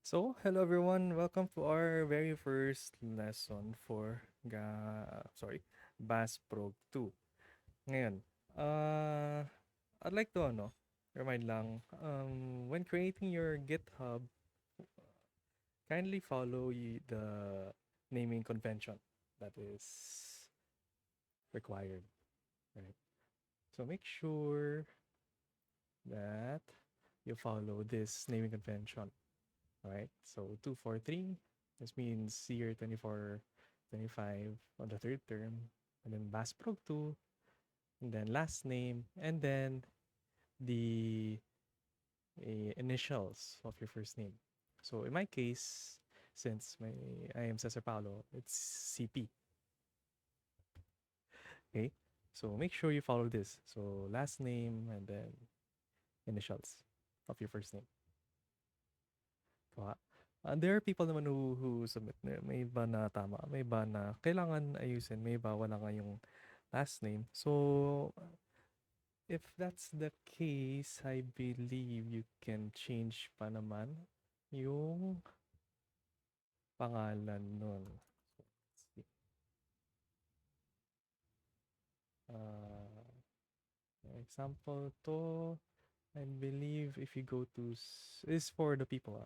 So, hello everyone. Welcome to our very first lesson for BASPRG2. Ngayon, I'd like to remind lang when creating your GitHub, kindly follow the naming convention that is required, right? So make sure that you follow this naming convention. Right? So 243, this means year 2425 on the third term, and then BASPRG2, and then last name, and then the initials of your first name. So in my case, since I am Cesar Paulo, it's CP. Okay? So make sure you follow this. So last name and then initials of your first name. Kuha. There are people naman who submit may iba na tama, may iba na kailangan ayusin, may iba wala nga yung last name. So, if that's the case, I believe you can change pa naman yung pangalan nun. So, let's see. Uh, Example to, I believe if you go to, is for the people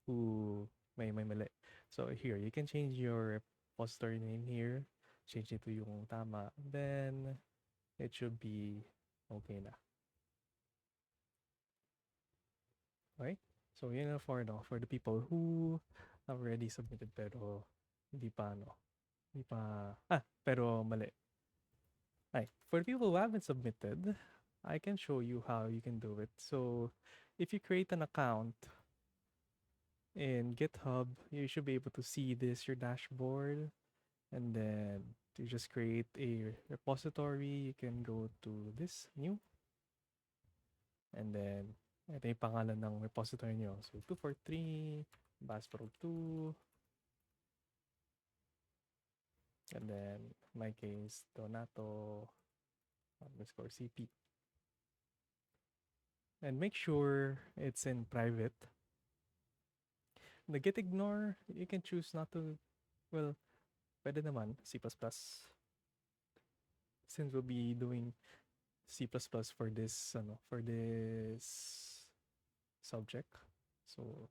who may mali. So here, you can change your repository name here. Change it to yung tama. Then, it should be okay na. Okay? So, yun na for the people who have already submitted pero hindi pa, hindi pa, pero mali. Right. For the people who haven't submitted, I can show you how you can do it. So, if you create an account in GitHub, you should be able to see this, your dashboard, and then to just create a repository, you can go to this new, and then ito yung pangalan ng repository nyo. So 243, BASPRG2, and then in my case, Donato underscore CP. And make sure it's in private. The git ignore, you can choose not to, well, pwede naman, C++. Since we'll be doing C++ for this subject. So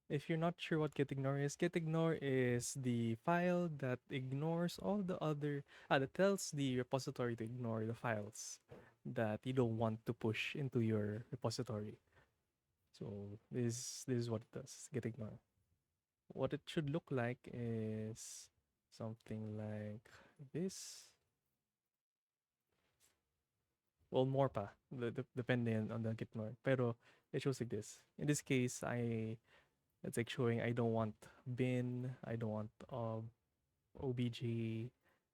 if you're not sure what gitignore is the file that ignores all the other, that tells the repository to ignore the files that you don't want to push into your repository. So this is what it does, gitignore. What it should look like is something like this. Well, more pa, depending on the gitignore. Pero it shows like this. In this case, it's like showing I don't want bin, I don't want obj,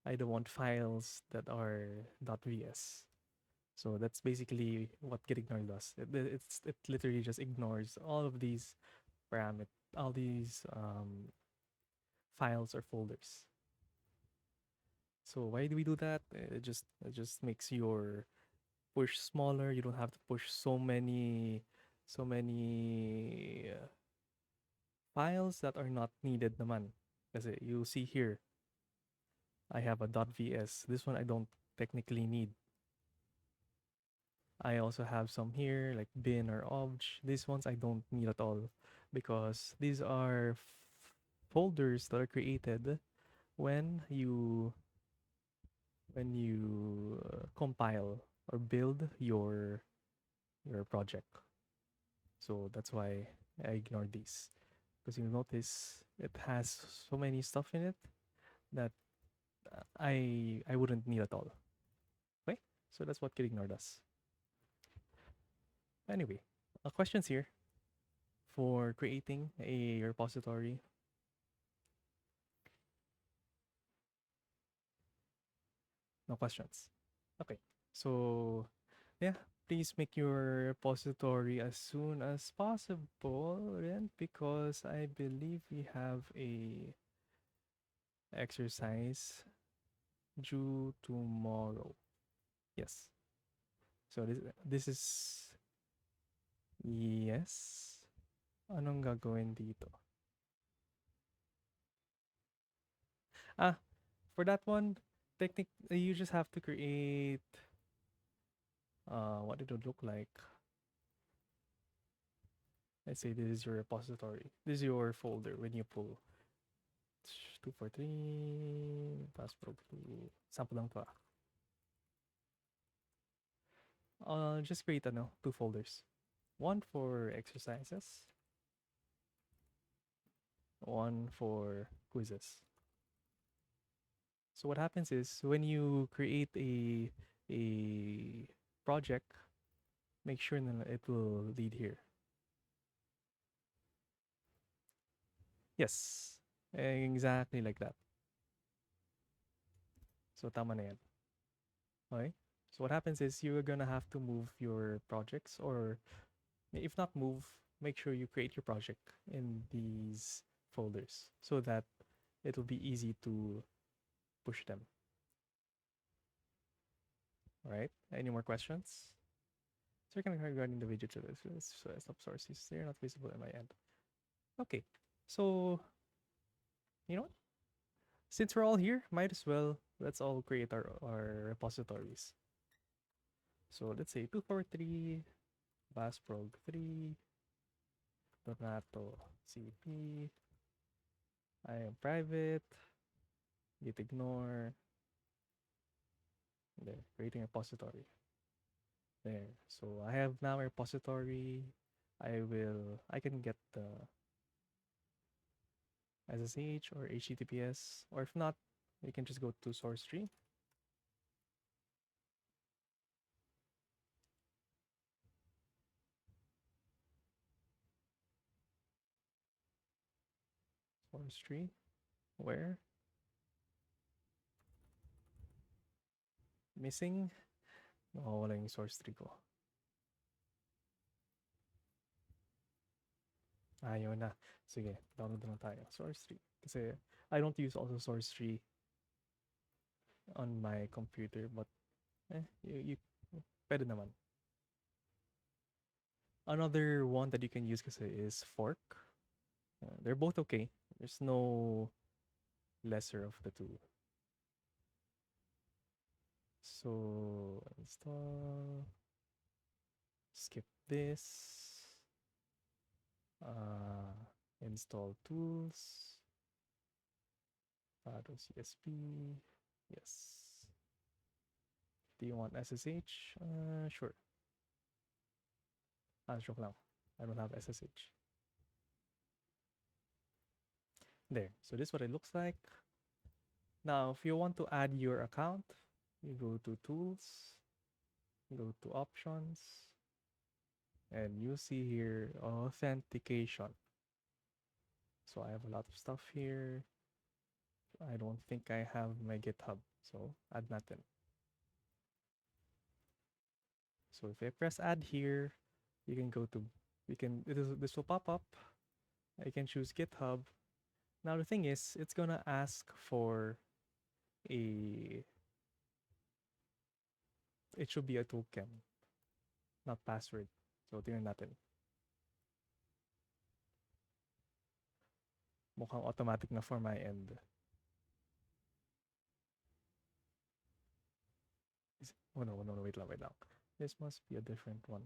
I don't want files that are .vs. So that's basically what gitignore does. It literally just ignores all of these all these files or folders. So why do we do that? It just makes your push smaller. You don't have to push so many files that are not needed naman. Kasi you see here, I have a .vs. This one I don't technically need. I also have some here like bin or obj. These ones I don't need at all because these are folders that are created when you compile or build your project. So that's why I ignore these because you notice it has so many stuff in it that I wouldn't need at all. Okay, so that's what gitignore does. Anyway, questions here for creating a repository. No questions. Okay, so yeah, please make your repository as soon as possible, Ren, because I believe we have a exercise due tomorrow. Yes. So this is yes. Anong gagawin dito? Ah, for that one, you just have to create what it would look like. Let's say this is your repository. This is your folder when you pull 243 BASPRG2. Sample lang to. Just create two folders. One for exercises, one for quizzes. So what happens is when you create a project, make sure that it will lead here. Yes, exactly like that. So tama na yan. Okay? So what happens is you're gonna have to move your projects, or if not move, make sure you create your project in these folders so that it will be easy to push them. All right? Any more questions? So regarding the video stop sources, they're not visible in my end. Okay, so you know what? Since we're all here, might as well let's all create our repositories. So let's say 243 BASPRG3 Donato CP. I am private. Git ignore. There, creating a repository. There. So I have now a repository. I can get the SSH or HTTPS, or if not, we can just go to source tree. Source tree. Where? Missing? Oh, wala yung source tree ko. Yun na. Sige, download na tayo. Source tree. Kasi I don't use also source tree on my computer, but you pwede naman. Another one that you can use kasi is fork. They're both okay. There's no lesser of the two. So install. Skip this. Install tools. CSP. Yes. Do you want SSH? Sure. Joke lang. I don't have SSH. There. So this is what it looks like. Now, if you want to add your account, you go to tools, go to options, and you see here authentication. So I have a lot of stuff here. I don't think I have my GitHub, so add natin. So if I press add here, you can go to, this will pop up. I can choose GitHub. Now the thing is, it's gonna ask for it should be a token, not password. So tingnan natin. Mukhang automatic na for my end. Oh no, wait lang. This must be a different one.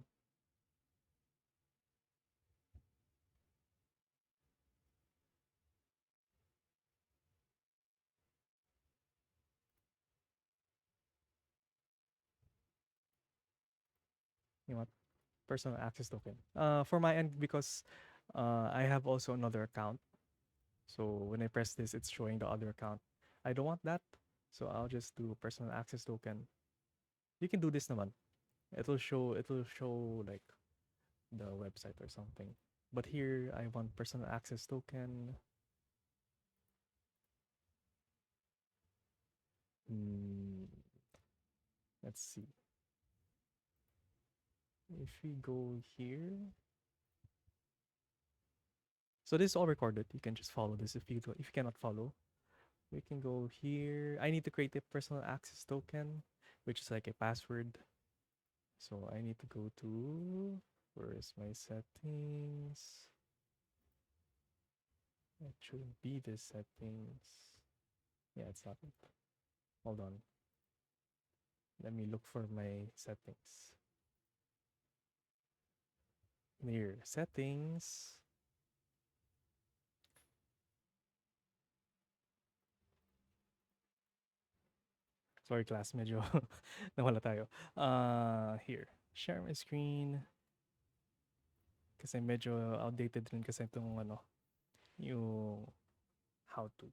You know what? Personal access token. For my end, because I have also another account. So when I press this, it's showing the other account. I don't want that, so I'll just do personal access token. You can do this naman. It'll show like the website or something. But here I want personal access token. Let's see. If we go here, so this is all recorded. You can just follow this if you cannot follow. We can go here. I need to create a personal access token, which is like a password. So I need to go to, where is my settings? it shouldn't be this settings. Yeah, it's not it. Hold on. Let me look for my settings. Here, settings. Sorry class, medyo nawala tayo. Here, share my screen. Kasi medyo outdated rin kasi itong ano, yung how to.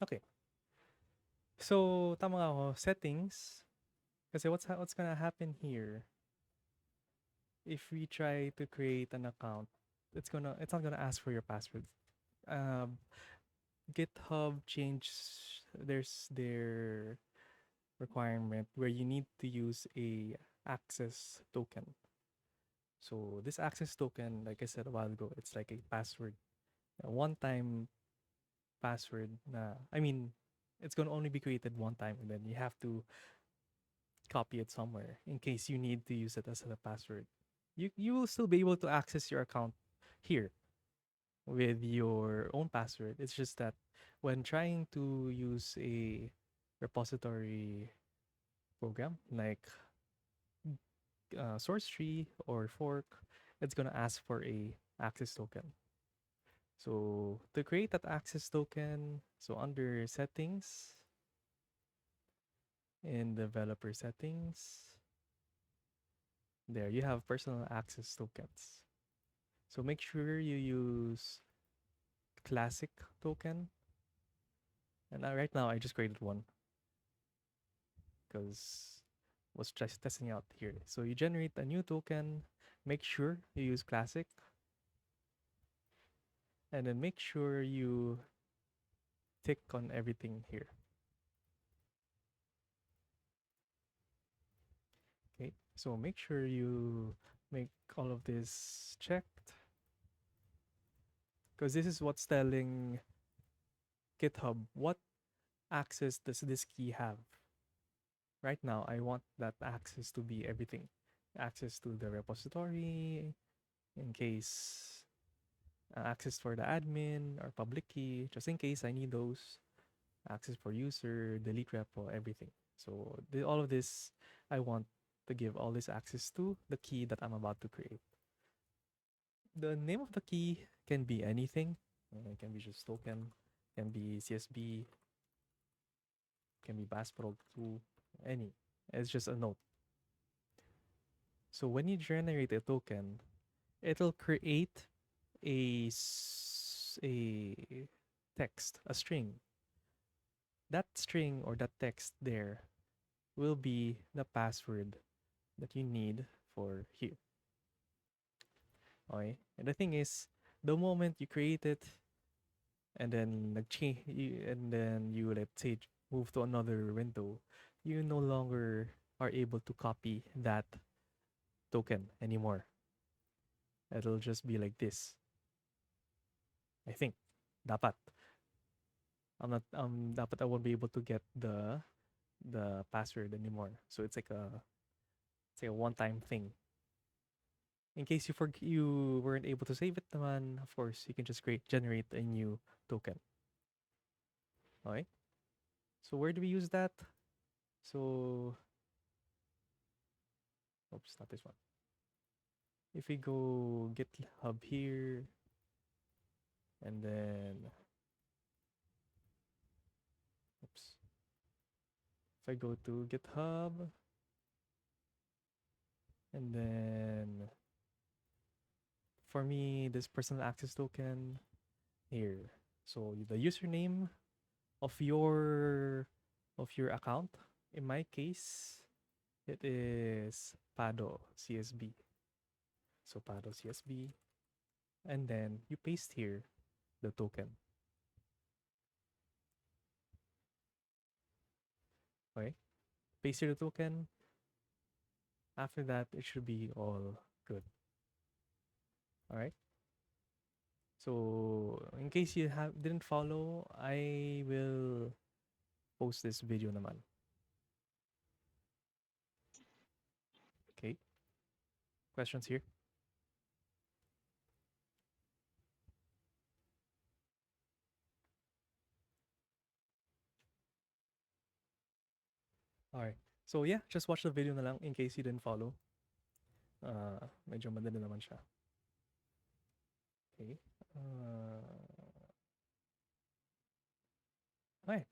Okay. So, tama nga ako. Settings. Kasi what's gonna happen here, if we try to create an account, it's not gonna ask for your password. GitHub changed their requirement where you need to use a access token. So this access token, like I said a while ago, it's like a password, a one-time password. I mean, it's gonna only be created one time, and then you have to copy it somewhere in case you need to use it as a password. You will still be able to access your account here with your own password. It's just that when trying to use a repository program like source tree or fork, it's gonna ask for a access token. So to create that access token, so under settings, in developer settings, there you have personal access tokens. So make sure you use classic token. And right now I just created one because was just testing out here. So you generate a new token, make sure you use classic, and then make sure you tick on everything here. Okay, so make sure you make all of this checked because this is what's telling GitHub what access does this key have. Right now, I want that access to be everything. Access to the repository, in case access for the admin or public key, just in case I need those. Access for user, delete repo, everything. So all of this, I want to give all this access to the key that I'm about to create. The name of the key can be anything. It can be just token, can be CSB, can be BASPRG2, any. It's just a note. So when you generate a token, it'll create a text, a string. That string or that text there will be the password that you need for here. Okay? And the thing is, the moment you create it and then you let's say move to another window, you no longer are able to copy that token anymore. It'll just be like this. I think. Dapat. Dapat I won't be able to get the password anymore. So it's like a one-time thing. In case you weren't able to save it naman, of course, you can just generate a new token. Okay? So where do we use that? So oops, not this one. If we go GitHub here and then oops. If I go to GitHub and then for me this personal access token here. So the username of your account, in my case, it is Pado CSB. So Pado CSB. And then you paste here the token. Okay? Paste here the token. After that, it should be all good. Alright? So in case you didn't follow, I will post this video naman. Okay? Questions here? Alright. So yeah, just watch the video na lang in case you didn't follow. Medyo madali naman siya. Okay. Okay.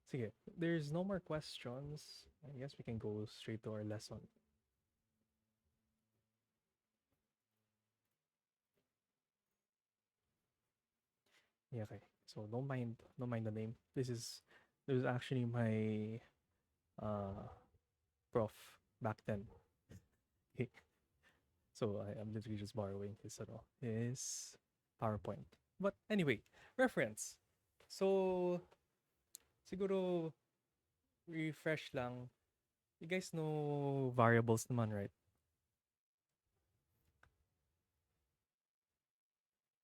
Sige. There's no more questions. I guess we can go straight to our lesson. Yeah, okay. So don't mind the name. This is actually my prof back then. Okay. So I'm literally just borrowing his PowerPoint. But anyway, reference. So siguro refresh lang. You guys know variables naman, right?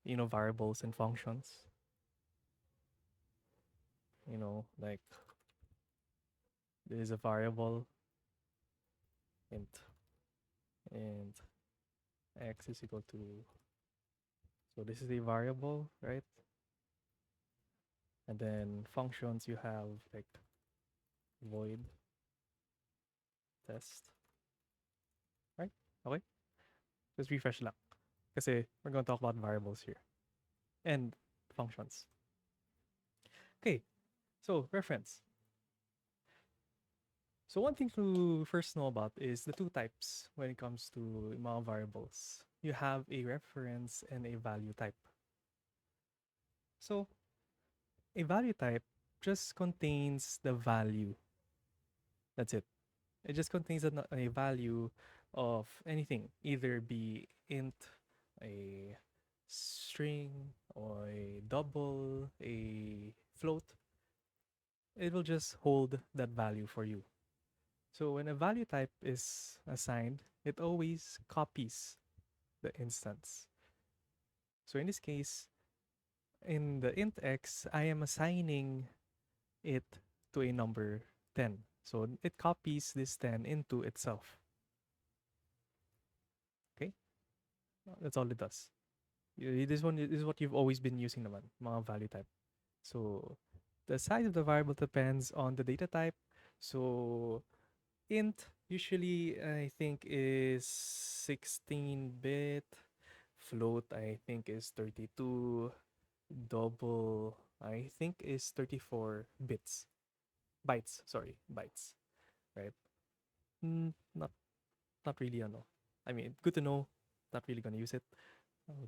You know variables and functions. You know, like there is a variable int and x is equal to, so this is a variable, right? And then functions you have like void test, right? Okay, just refresh lang kasi we're going to talk about variables here and functions. Okay, so reference. So one thing to first know about is the two types when it comes to mga variables. You have a reference and a value type. So a value type just contains the value. That's it. It just contains a value of anything, either be int, a string, or a double, a float. It will just hold that value for you. So when a value type is assigned, it always copies the instance. So in this case, in the int x, I am assigning it to a number 10. So it copies this 10 into itself. Okay? That's all it does. This is what you've always been using naman, mga value type. So the size of the variable depends on the data type. So int usually I think is 16-bit. Float I think is 32. Double I think is 34 bits. Bytes, right? Not really I mean, good to know. Not really gonna use it.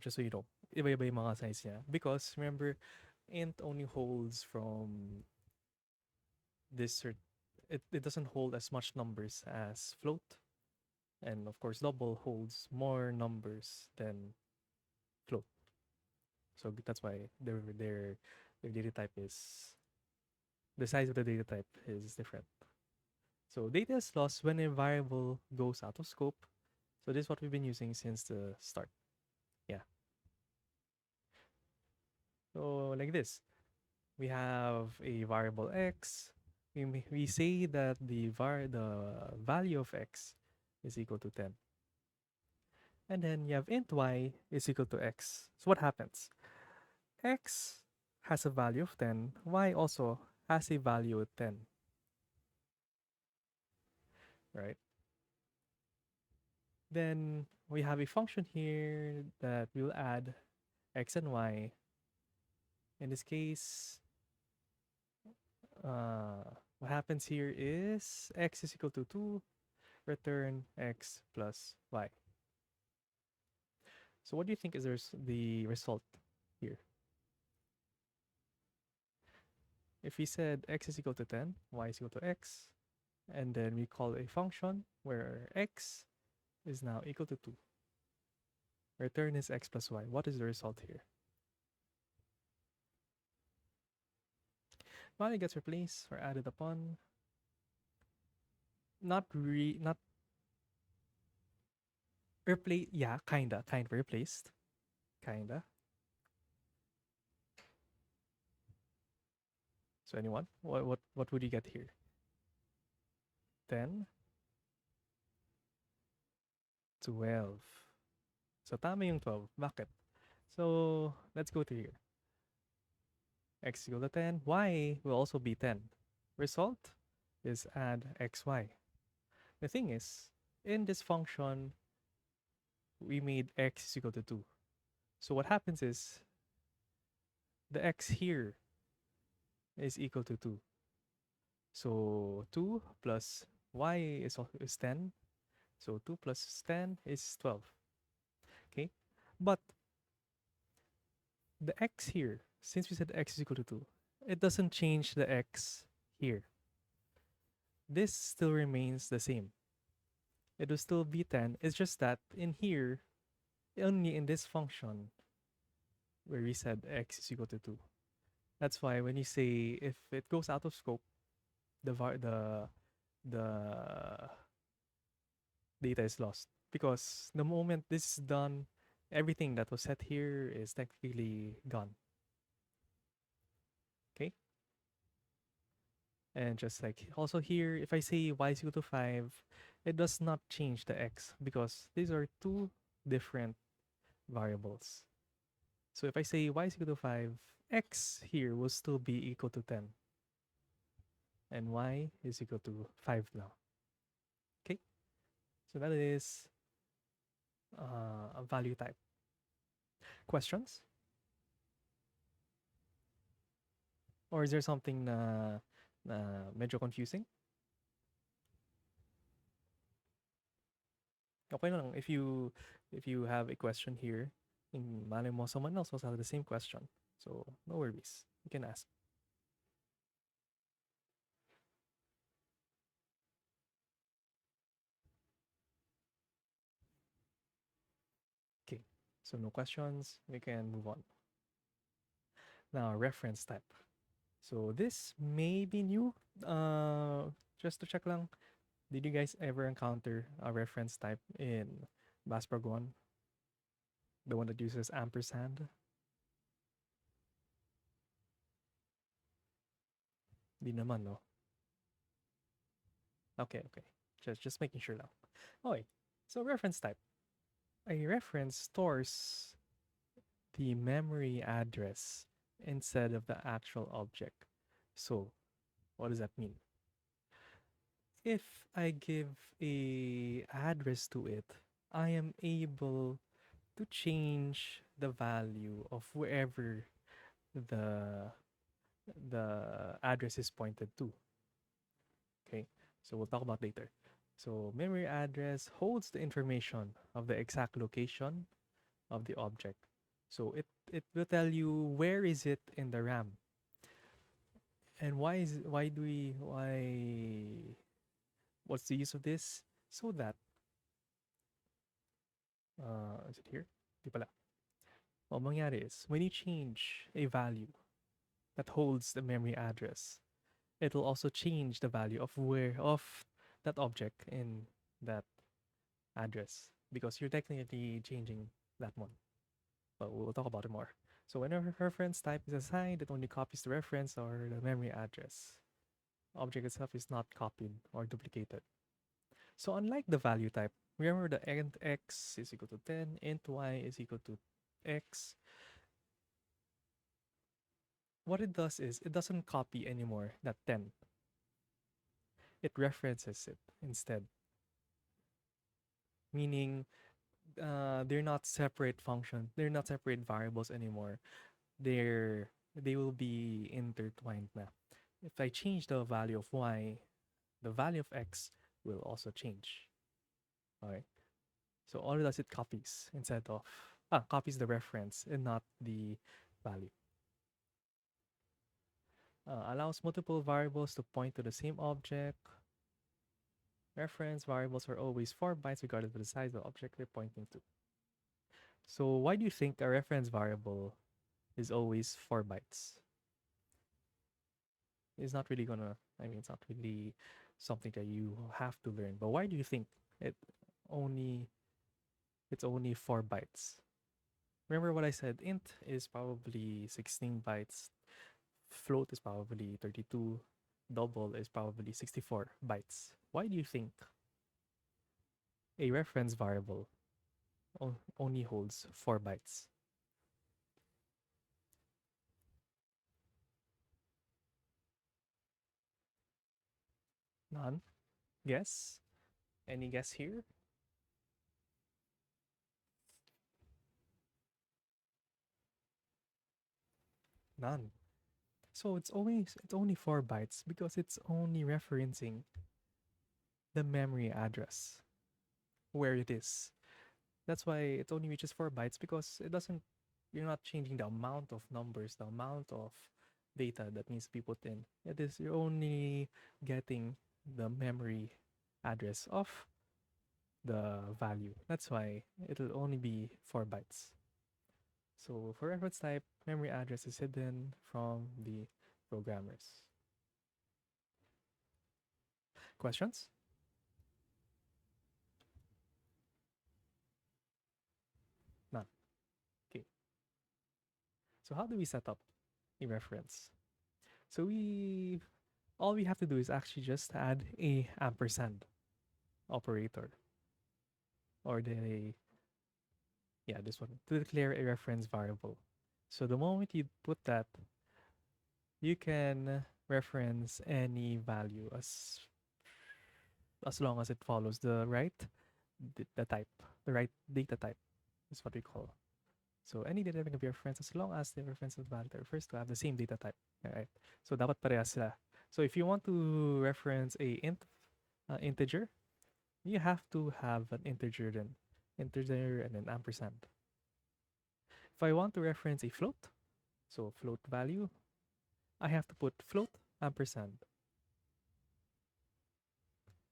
Just so you know, iba-iba yung mga size niya. Because remember, int only holds from this it doesn't hold as much numbers as float. And of course, double holds more numbers than float. So that's why their data type is, the size of the data type is different. So data is lost when a variable goes out of scope. So this is what we've been using since the start. Yeah. So like this, we have a variable x. We say that the value of x is equal to 10. And then you have int y is equal to x. So what happens? X has a value of 10, y also has a value of 10, right? Then we have a function here that will add x and y. In this case, what happens here is x is equal to 2, return x plus y. So what do you think is the result here? If we said x is equal to 10, y is equal to x, and then we call a function where x is now equal to 2. Return is x plus y. What is the result here? Value gets replaced or added upon. Not replace. Yeah, kinda replaced. Kinda. So anyone? What would you get here? 10, 12. So tama yung 12. Bakit? So let's go to here. x is equal to 10, y will also be 10. Result is add xy. The thing is, in this function, we made x is equal to 2. So what happens is, the x here is equal to 2. So 2 plus y is 10. So 2 plus 10 is 12. Okay? But the x here, since we said x is equal to 2, it doesn't change the x here. This still remains the same. It will still be 10. It's just that in here, only in this function, where we said x is equal to 2. That's why when you say if it goes out of scope, the data is lost. Because the moment this is done, everything that was set here is technically gone. Okay? And just like also here, if I say y is equal to 5, it does not change the x because these are two different variables. So if I say y is equal to 5, x here will still be equal to 10. And y is equal to 5 now. Okay? So that is a value type. Questions? Or is there something na medyo confusing? Okay lang if you have a question here, malay mo someone else also have the same question. So no worries. You can ask. Okay. So no questions. We can move on. Now reference type. So this may be new. Just to check lang, did you guys ever encounter a reference type in BASPRG2? The one that uses ampersand? Di naman, no? Okay, okay. Just making sure now. Okay. So reference type. A reference stores the memory address instead of the actual object. So, what does that mean? If I give a address to it, I am able to change the value of wherever the the address is pointed to. Okay, so we'll talk about later. So memory address holds the information of the exact location of the object. So it will tell you where is it in the RAM. And what's the use of this? So that is it here? Di pala. What mangyari is when you change a value that holds the memory address, it will also change the value of that object in that address because you're technically changing that one. But we'll talk about it more. So whenever reference type is assigned, it only copies the reference or the memory address. Object itself is not copied or duplicated. So unlike the value type, remember the int x is equal to 10, int y is equal to x. What it does is it doesn't copy anymore that 10. It references it instead. Meaning they're not separate functions. They're not separate variables anymore. They will be intertwined now. If I change the value of y, the value of x will also change. Alright. So all it does it copies instead of copies the reference and not the value. Allows multiple variables to point to the same object. Reference variables are always 4 bytes regardless of the size of the object they're pointing to. So why do you think a reference variable is always 4 bytes? It's not really it's not really something that you have to learn. But why do you think only it's only 4 bytes? Remember what I said, int is probably 16 bytes, float is probably 32, double is probably 64 bytes. Why do you think a reference variable only holds 4 bytes? None? Guess? Any guess here? None. So it's only 4 bytes because it's only referencing the memory address where it is. That's why it only reaches 4 bytes because it doesn't you're not changing the amount of numbers, the amount of data that needs to be put in. It is you're only getting the memory address of the value. That's why it'll only be 4 bytes. So for reference type, memory address is hidden from the programmers. Questions? None. Okay. So how do we set up a reference? So we all we have to do is actually just add a ampersand operator or the this one to declare a reference variable. So the moment you put that, you can reference any value as long as it follows the type, the right data type is what we call. So any data type can be referenced as long as the reference value refers to have the same data type. Right? So dapat parehas sila. So if you want to reference a integer, you have to have an integer and then ampersand. If I want to reference a float, so float value, I have to put float ampersand.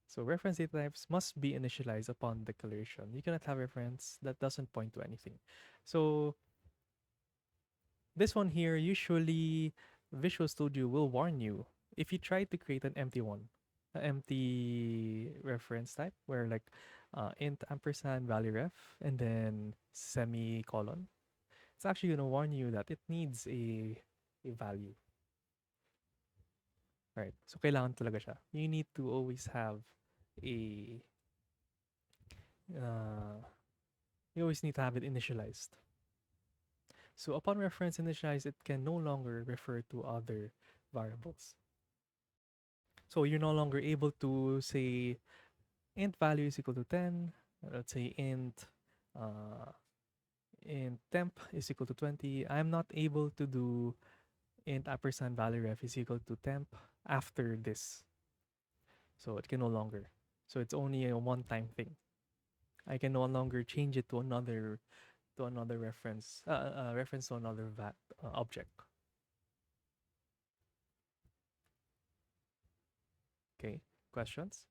So reference data types must be initialized upon declaration. You cannot have reference that doesn't point to anything. So this one here, usually Visual Studio will warn you if you try to create an empty one, an empty reference type where like int ampersand value ref and then semicolon. It's actually going to warn you that it needs a value. Right. So kailangan talaga siya. You need to always have a uh, you always need to have it initialized. So upon reference initialized, it can no longer refer to other variables. So you're no longer able to say int value is equal to 10. Let's say uh, int temp is equal to 20. I'm not able to do int ampersand value ref is equal to temp after this. So it can no longer. So it's only a one-time thing. I can no longer change it to another reference to another object. Okay, questions?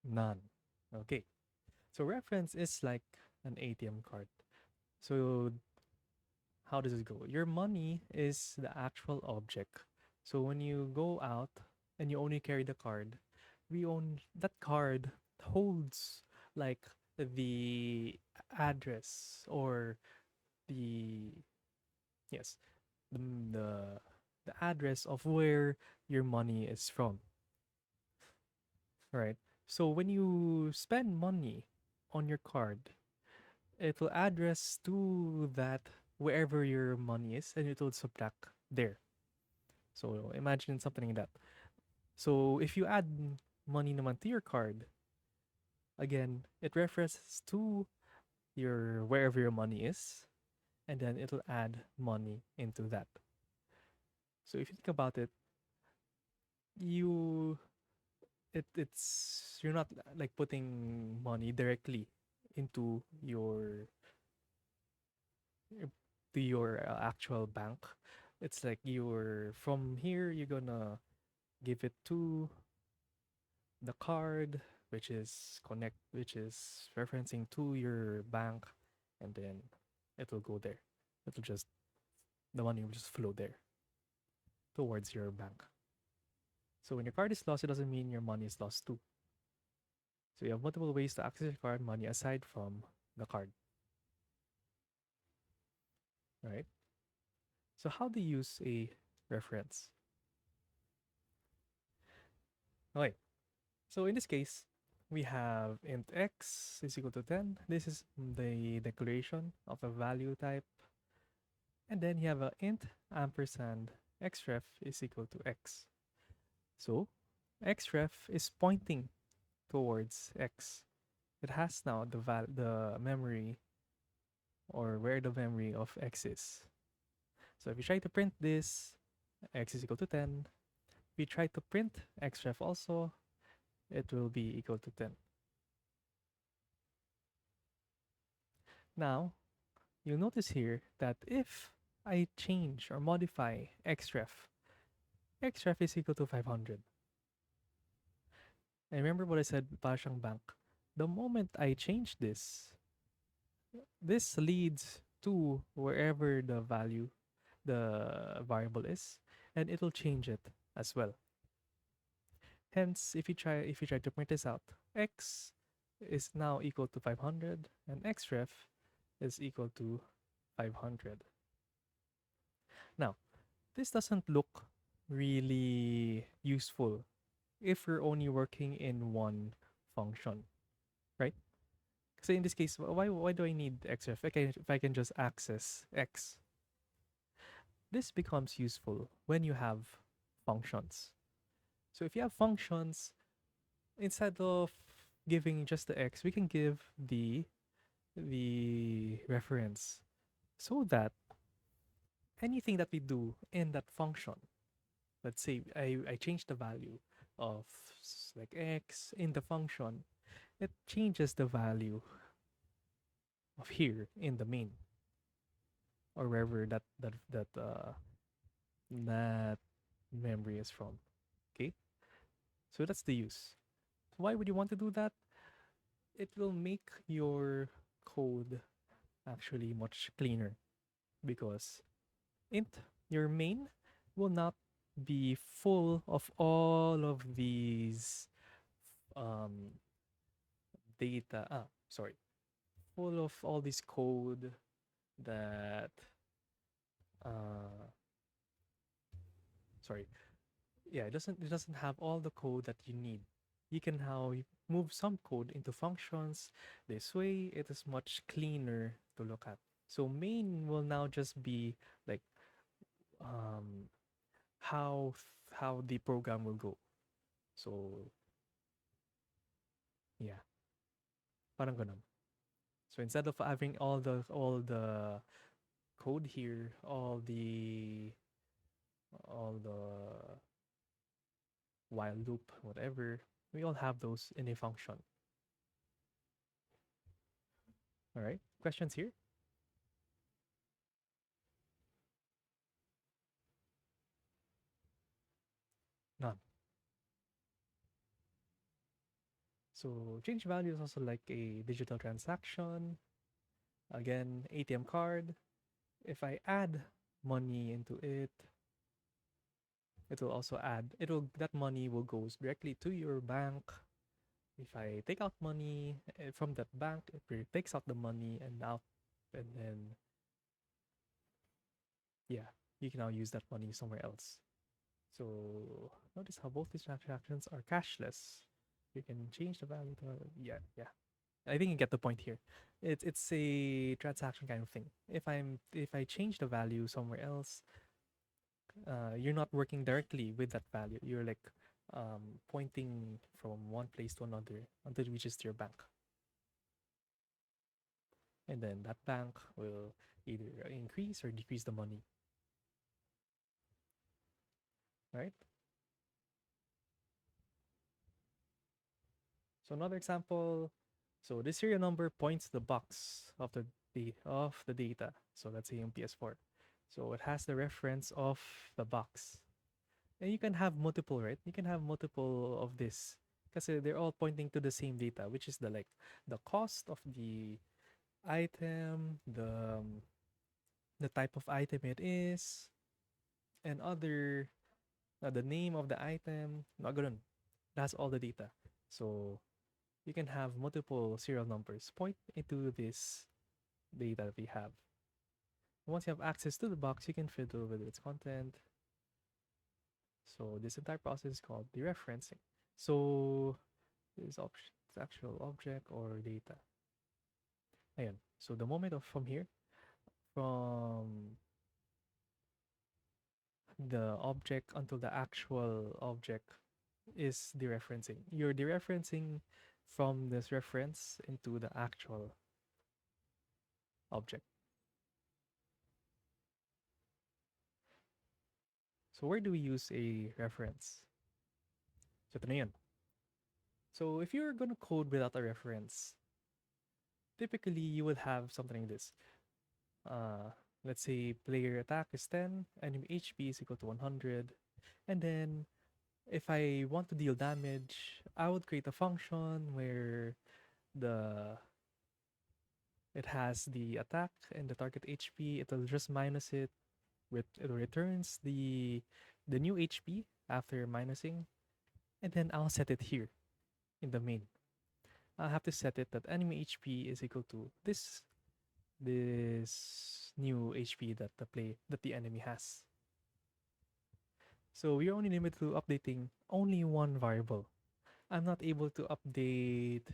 None. Okay, so reference is like an ATM card. So how does it go? Your money is the actual object. So when you go out and you only carry the card, we own that card holds like the address or the yes the the, the address of where your money is from, right? So when you spend money on your card, it will address to that wherever your money is and it will subtract there. So imagine something like that. So if you add money naman to your card, again, it references to your wherever your money is, and then it'll add money into that. So if you think about it, you it's you're not like putting money directly into your actual bank. It's like you're from here you're gonna give it to the card which is referencing to your bank, and then it will go there. It'll just the money will just flow there towards your bank. So when your card is lost, it doesn't mean your money is lost too. So you have multiple ways to access your card money aside from the card, right? So how do you use a reference? Okay. So in this case, we have int x is equal to 10. This is the declaration of a value type. And then you have a int ampersand xref is equal to x. So xref is pointing towards x. It has now the memory, or where the memory of x is. So if you try to print this, x is equal to 10. If we try to print xref also, it will be equal to 10. Now, you'll notice here that if I change or modify xref is equal to 500. And remember what I said, parang bank. The moment I change this leads to wherever the value, the variable is, and it'll change it as well. Hence, if you try to print this out, x is now equal to 500 and xref is equal to 500. Now, this doesn't look really useful if we're only working in one function, right? So in this case, why do I need xref? If I can just access x, this becomes useful when you have functions. So if you have functions, instead of giving just the x, we can give the reference, so that anything that we do in that function, let's say I change the value of like x in the function, it changes the value of here in the main, or wherever that memory is from. Okay, so that's the use. Why would you want to do that? It will make your code actually much cleaner, because int your main will not be full of all of these um data, sorry, full of all this code that uh sorry, yeah, it doesn't have all the code that you need. You can now move some code into functions. This way it is much cleaner to look at. So main will now just be like um how how the program will go. So yeah, parang ganun. So instead of having all the code here, all the while loop, whatever, we all have those in a function. All right, questions here? None. So change value is also like a digital transaction. Again, ATM card. If I add money into it, it will also add. It will that money will goes directly to your bank. If I take out money from that bank, it takes out the money and out, and then yeah, you can now use that money somewhere else. So notice how both these transactions are cashless. You can change the value to, yeah. I think you get the point here. It's a transaction kind of thing. If I change the value somewhere else, you're not working directly with that value. You're like pointing from one place to another until it reaches to your bank, and then that bank will either increase or decrease the money. Right. So another example. So this serial number points to the box of the data. So let's say in PS4. So it has the reference of the box. And you can have multiple, right? You can have multiple of this, because they're all pointing to the same data, which is the cost of the item, the type of item it is, and other the name of the item. No, ganun. That's all the data. So you can have multiple serial numbers point into this data that we have. Once you have access to the box, you can fiddle with its content. So this entire process is called dereferencing. So this actual object or data. Ayan. So the moment of from here, from the object until the actual object is dereferencing. You're dereferencing from this reference into the actual object. So where do we use a reference? So ito na yun. So if you're going to code without a reference, typically you would have something like this. Uh, let's say player attack is 10, enemy HP is equal to 100, and then if I want to deal damage, I would create a function where the it has the attack and the target HP. It'll just minus it. It returns the new HP after minusing, and then I'll set it here in the main. I'll have to set it that enemy HP is equal to this new HP that the enemy has. So we're only limited to updating only one variable. I'm not able to update,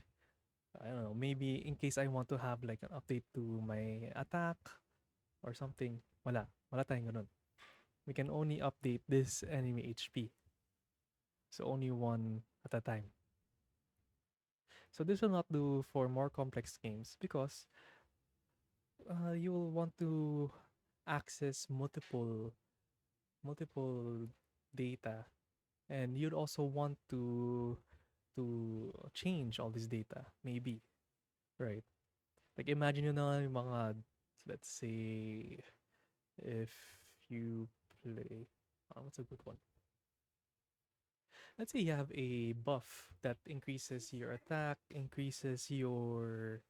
I don't know, maybe in case I want to have like an update to my attack or something. Wala tayong ganun. We can only update this enemy HP. So only one at a time. So this will not do for more complex games because you will want to access multiple data, and you'd also want to change all this data, maybe, right? Like imagine you na yung mga, let's say, if you play, what's a good one? Let's say you have a buff that increases your attack, increases your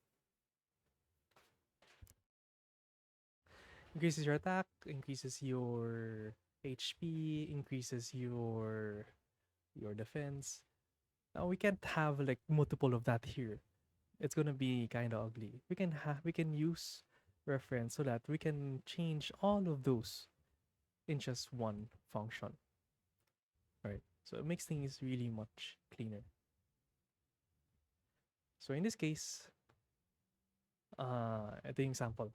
HP, increases your defense. Now we can't have like multiple of that here. It's gonna be kind of ugly. We can use reference so that we can change all of those in just one function, right? So it makes things really much cleaner. So in this case, ito yung example.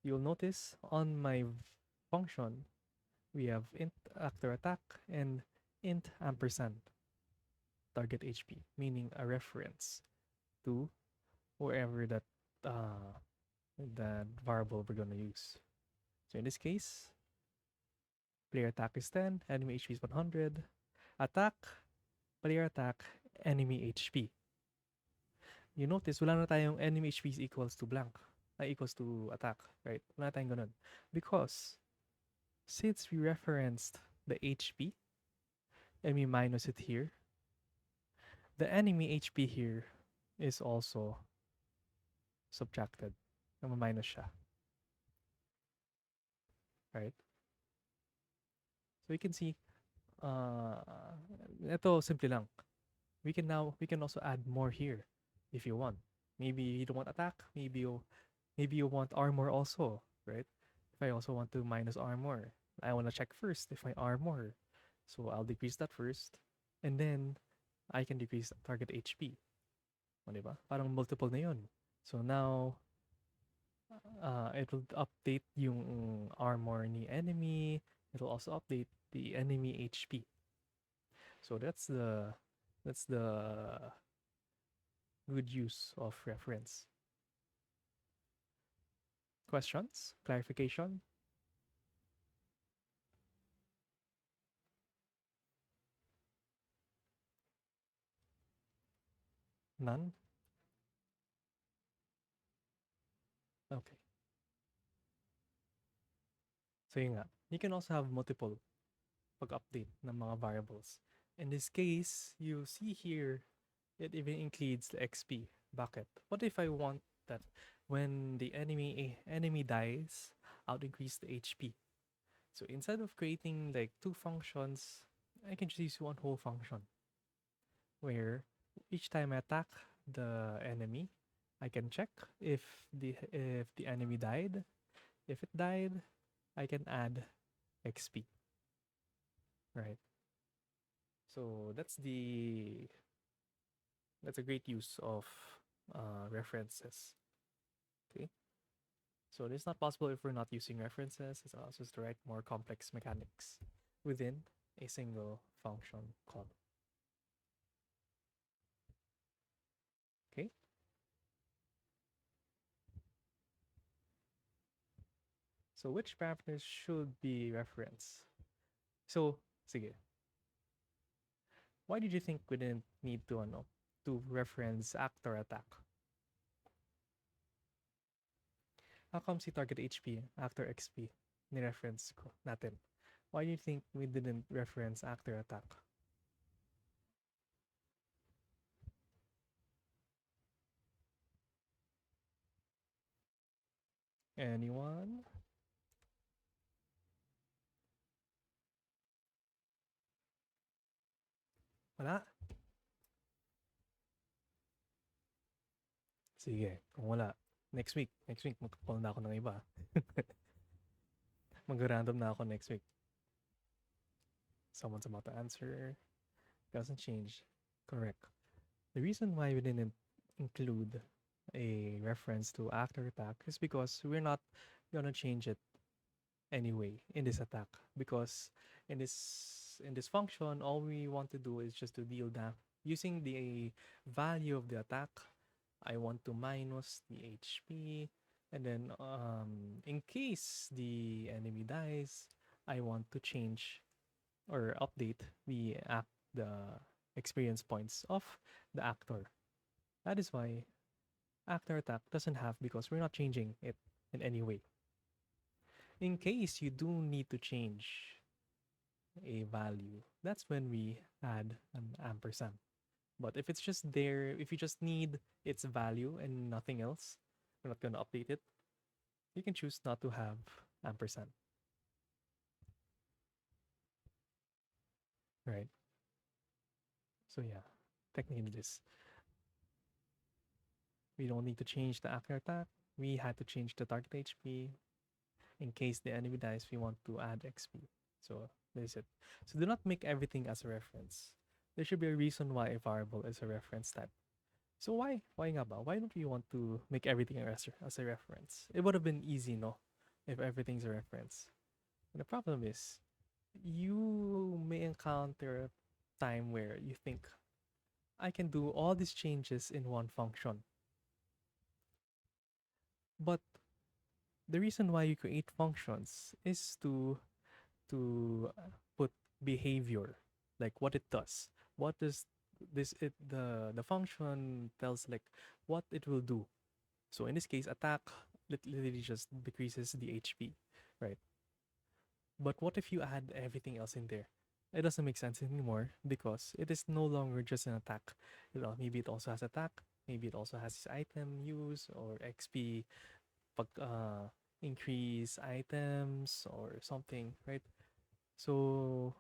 You'll notice on my function, we have int actor attack and int ampersand target HP, meaning a reference to wherever that variable we're gonna use. So in this case, player attack is 10, enemy HP is 100. Attack, player attack, enemy HP. You notice, wala na tayong enemy HP is equals to blank. Equals to attack, right? Wala tayong ganun. Because, since we referenced the HP, and we minus it here, the enemy HP here is also subtracted. Minus siya. Right? So you can see, ito simple lang. We can also add more here if you want. Maybe you don't want attack, maybe you want armor also, right? If I also want to minus armor, I want to check first if my armor. So I'll decrease that first, and then I can decrease target HP. O, diba? Parang multiple na yun. So now, it will update yung armor ni enemy. It'll also update the enemy HP. So that's the good use of reference. Questions? Clarification? None? Okay. So yun nga. You can also have multiple pag-update ng mga variables. In this case, you see here, it even includes the XP bucket. What if I want that when the enemy dies, I'll increase the HP? So instead of creating like two functions, I can just use one whole function where each time I attack the enemy, I can check if the enemy died. If it died, I can add XP. Right. So that's a great use of references. Okay. So it is not possible if we're not using references. It allows us to write more complex mechanics within a single function call. Okay. So which parameters should be referenced? So, sige. Why did you think we didn't need to reference actor attack? How come si target HP, actor XP, ni-reference ko natin? Why do you think we didn't reference actor attack? Anyone? Wala? Sige, kung wala, next week, magkakall na ako ng iba. Mag-random na ako next week. Someone's about to answer. Doesn't change. Correct. The reason why we didn't include a reference to actor attack is because we're not gonna change it anyway in this attack, because in this function all we want to do is just to deal down using the value of the attack. I want to minus the HP, and then in case the enemy dies, I want to change or update the experience points of the actor. That is why actor attack doesn't have, because we're not changing it in any way. In case you do need to change a value, that's when we add an ampersand. But if it's just there, if you just need its value and nothing else, we're not going to update it, you can choose not to have ampersand. Right? So yeah, technically this. We don't need to change the actor attack. We had to change the target HP. In case the enemy dies, we want to add XP. So that is it. So do not make everything as a reference. There should be a reason why a variable is a reference type. So why? Why nga ba? Why don't we want to make everything as a reference? It would have been easy, no? If everything's a reference. And the problem is, you may encounter a time where you think, I can do all these changes in one function. But the reason why you create functions is to put behavior, like what it does. What does this it the function tells like what it will do. So in this case, attack literally just decreases the HP, right? But what if you add everything else in there? It doesn't make sense anymore because it is no longer just an attack. Maybe it also has attack. Maybe it also has item use or XP pag increase items or something, right? So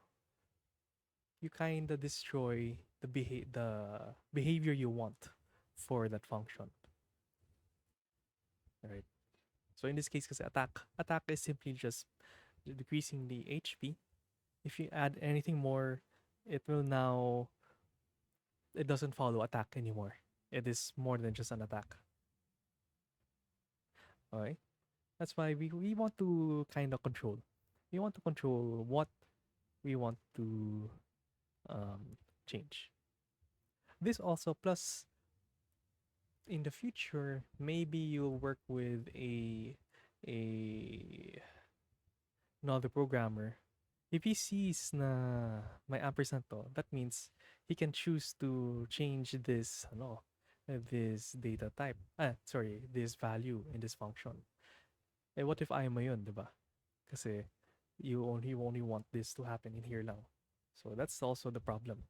you kind of destroy the behavior you want for that function, right? So in this case, because attack is simply just decreasing the HP. If you add anything more, it will now it doesn't follow attack anymore. It is more than just an attack. Alright? That's why we want to kind of control. We want to control what we want to change. This also, plus in the future, maybe you'll work with a another programmer. If he sees na may ampersand to, that means he can choose to change this data type. This value in this function. Eh, what if ayaw mo yun, di ba? Kasi you only want this to happen in here lang. So that's also the problem.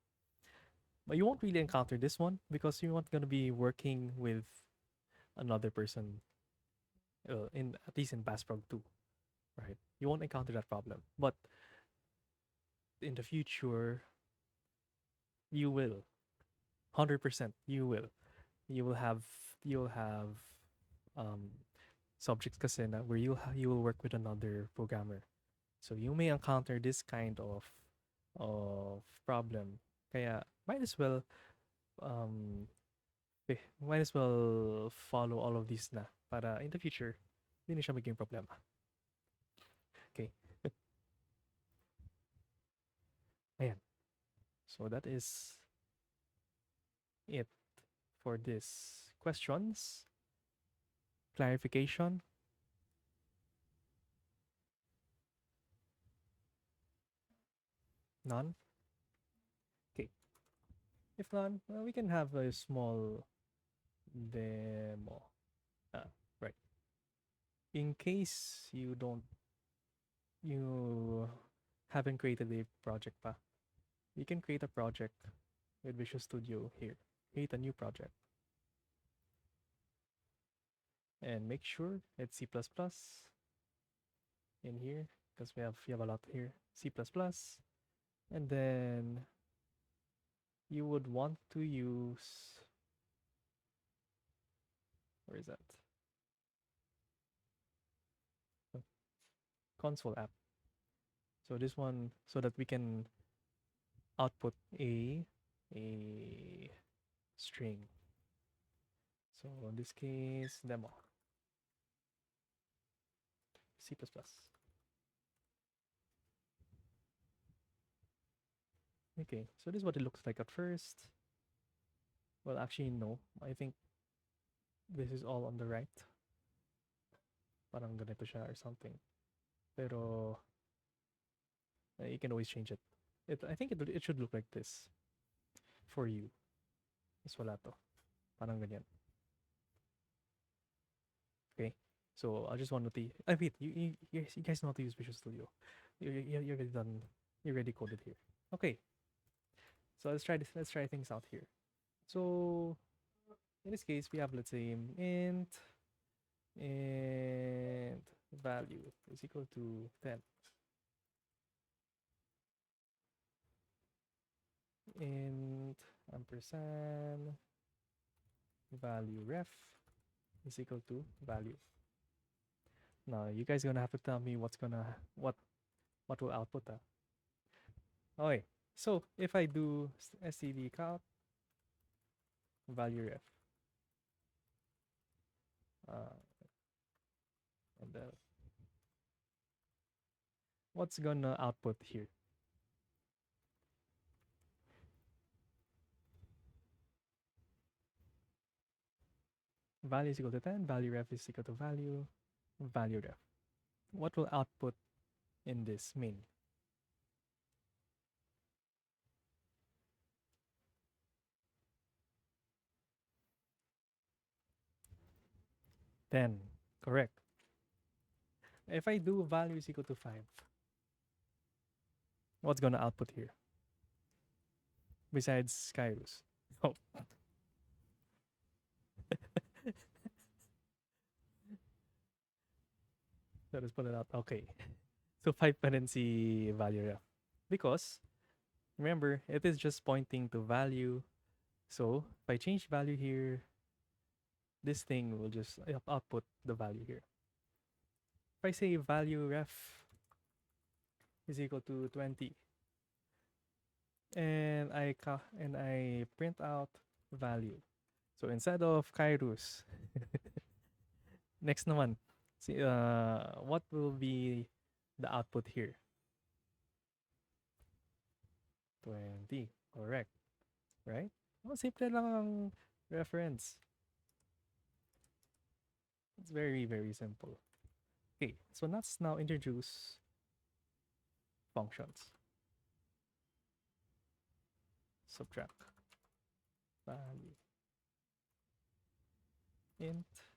But you won't really encounter this one because you're not gonna be working with another person in at least in BASPRG2, right? You won't encounter that problem. But in the future, you will. 100% you will. You will have um subjects kasi na where you will work with another programmer. So you may encounter this kind of problem. Kaya um might as well follow all of these na para in the future Hindi na siya maging problema. Okay. Ayan. So that is it for this questions. Clarification? None? Okay. If none, we can have a small demo. Right. In case you haven't created a project pa, you can create a project with Visual Studio here. Create a new project. And make sure it's C++ in here because we have a lot here. C++. And then you would want to use, where is that? Oh, console app. So this one, so that we can output a string. So in this case, demo. C++. Okay, so this is what it looks like at first. Well, actually, no. I think this is all on the right. Parang ganito siya or something. Pero you can always change it. I think it should look like this for you. Mas wala to. Parang ganyan. Okay. So I just want to wait, you guys know how to use Visual Studio. You're already done. You already coded here. Okay. So let's try this. Let's try things out here. So in this case, we have, let's say, int value is equal to 10. Int ampersand value ref is equal to value. Now you guys are gonna have to tell me what will output. Okay, so if I do std count value ref, and then what's gonna output here? Value is equal to 10, value ref is equal to value ref. What will output in this main? 10, correct. If I do value is equal to 5, what's gonna output here? Besides Kairos. Oh. Let us put it out. Okay. So 5 pa rin si value ref. Because, remember, it is just pointing to value. So, if I change value here, this thing will just output the value here. If I say value ref is equal to 20, and I print out value. So instead of Kairos, next naman, see, what will be the output here? 20, correct, right? Oh, simple lang ang reference. It's very, very simple. Okay, so let's now introduce functions. Subtract value int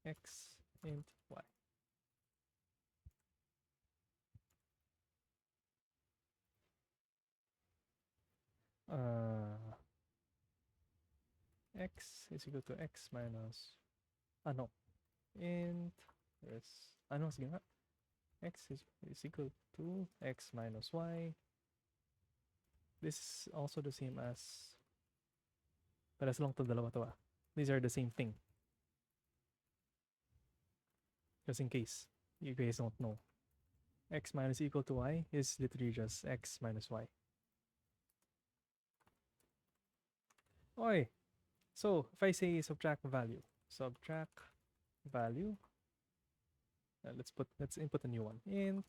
x int y. X is equal to x minus no, int sige nga, x is equal to x minus y. This is also the same as, pares lang to dalawa to. These are the same thing. Just in case you guys don't know, x minus equal to y is literally just x minus y. Okay, so if I say subtract value let's input a new one. Int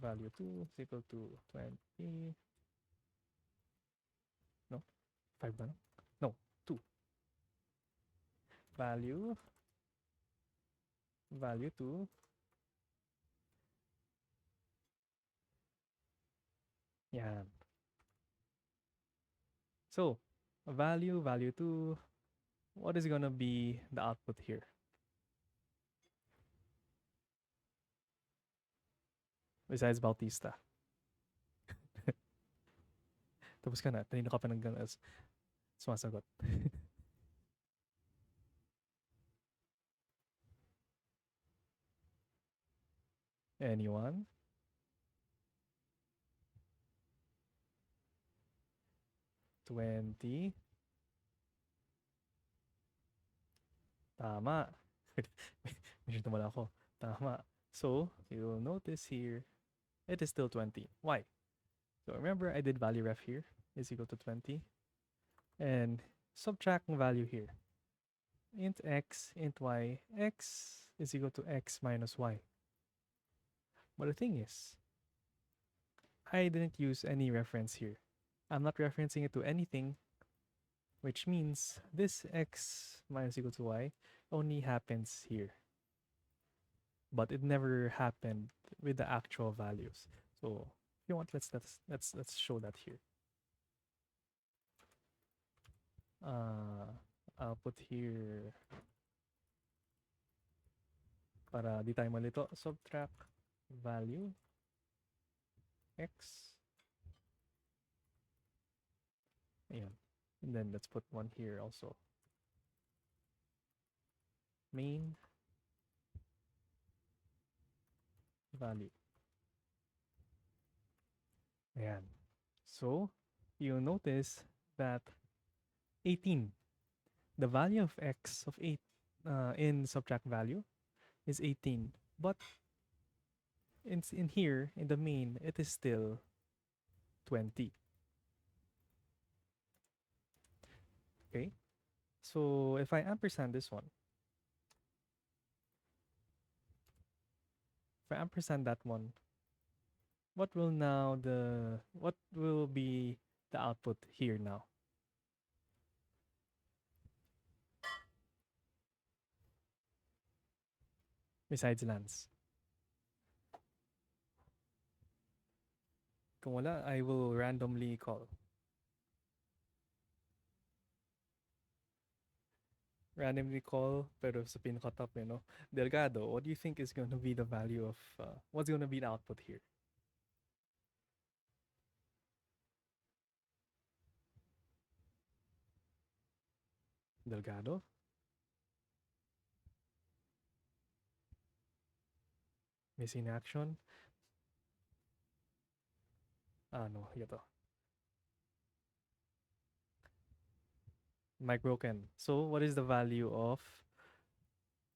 value 2 is equal to 20. No, 5 ba? No, 2. Value 2. Yan. So, value 2. What is gonna be the output here? Besides Bautista. Tapos ka na. Kanina ka pa sumasagot. Anyone? $20. Tama. Medyo wala ako. Tama. So, you'll notice here, it is still 20. Why? So remember, I did value ref here is equal to 20. And subtract ng value here. Int x, int y, x is equal to x minus y. But the thing is, I didn't use any reference here. I'm not referencing it to anything, which means this x minus equal to y only happens here. But it never happened with the actual values. So if you want, let's show that here. I'll put here, para di tayo malito, subtract value x. Ayan. And then let's put one here also. Main value. Ayan. So, you'll notice that 18. The value of x of 8 in subtract value is 18. But in here, in the main, it is still 20. Okay? So, if I ampersand this one, if I ampersand that one, what will be the output here now? Besides Lance. Kung wala, I will randomly call. Randomly call, pero sa pinaka-top, Delgado, what do you think is going to be the value of, what's going to be the output here? Delgado? Missing action? No, ito. Mic broken. So, what is the value of,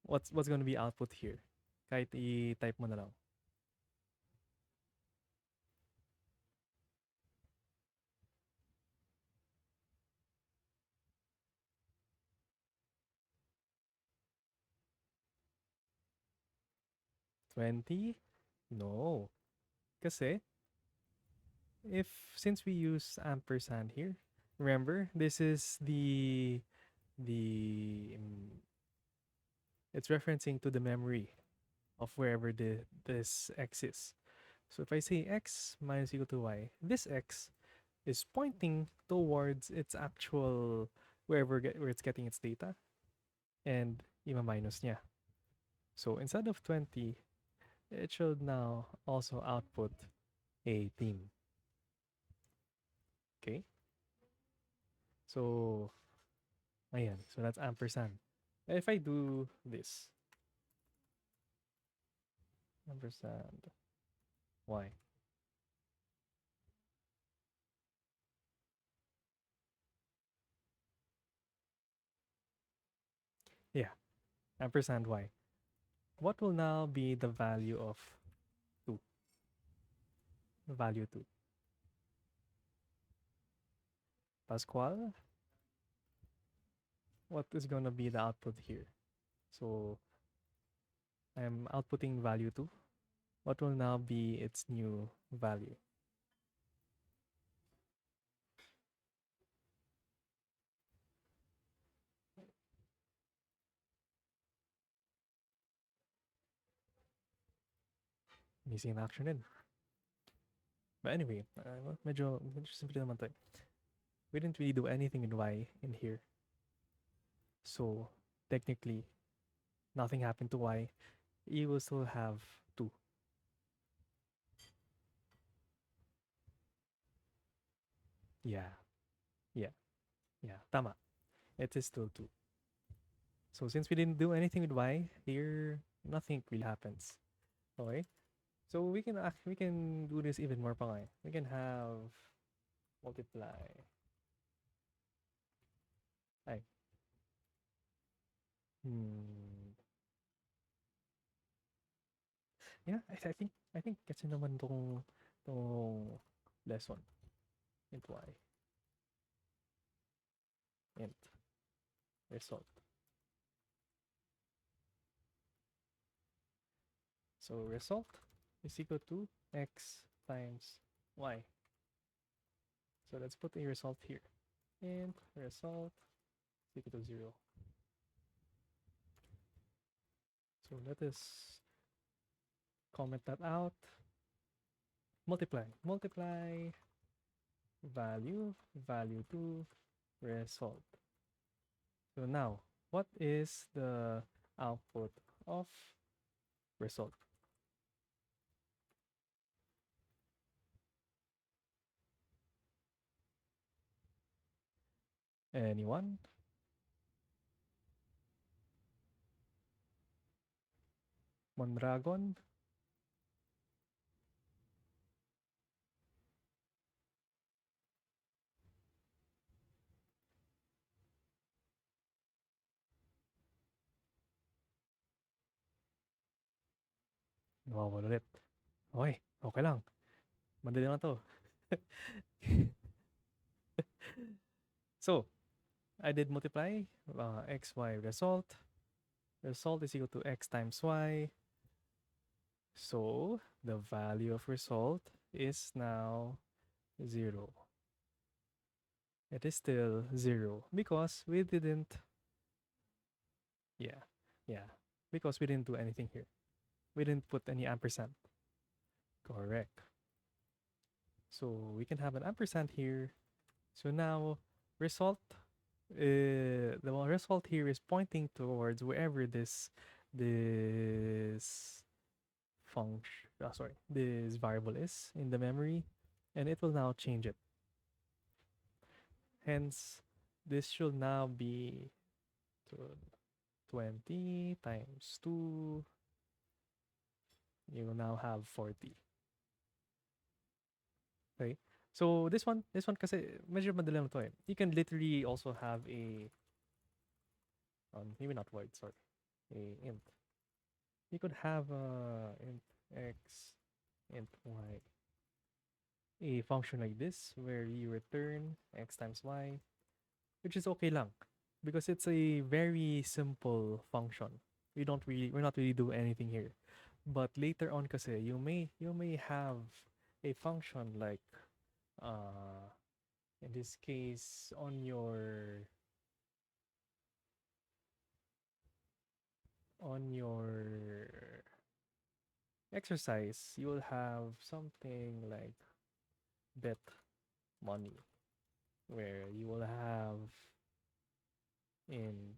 what's going to be output here? Kahit i-type mo na lang. $20? No. Kasi, since we use ampersand here, remember, this is it's referencing to the memory of wherever this x is. So if I say x minus equal to y, this x is pointing towards its actual, where it's getting its data, and ima-minus niya. So instead of 20, it should now also output 18. Okay? So, ayan. So that's ampersand. If I do this, ampersand y. Yeah, ampersand y. What will now be the value of 2? Value 2. Pascual, what is going to be the output here? So I'm outputting value to. What will now be its new value? Missing an action in. But anyway, medyo simple naman to eh. We didn't really do anything in y in here. So technically, nothing happened to y. You will still have 2. Yeah, yeah, yeah. Tama. It is still 2. So since we didn't do anything with y, here nothing really happens. Okay? So we can do this even more pa nga eh. We can have multiply. Ay. Hmm. Yeah, I think kasi naman tong lesson int y int result. So result is equal to x times y. So let's put a result here. Int result is equal to 0. So let us comment that out. Multiply value to result. So now, what is the output of result? Anyone? Mondragon? Nawawala ulit. Okay, okay lang. Madali lang to. So, I did multiply x, y result. Result is equal to x times y. So, the value of result is now 0. It is still 0 because we didn't, yeah, because we didn't do anything here. We didn't put any ampersand. Correct. So we can have an ampersand here. So now the result here is pointing towards wherever this function, this variable is in the memory, and it will now change it. Hence, this should now be 20 times 2. You will now have 40. Okay. So this one kasi medyo madali lang to eh. You can literally also have a maybe not void, sorry. A int. You could have int x, int y. A function like this where you return x times y, which is okay lang because it's a very simple function. We're not really doing anything here. But later on kasi you may have a function like in this case on your exercise you will have something like bet money where you will have int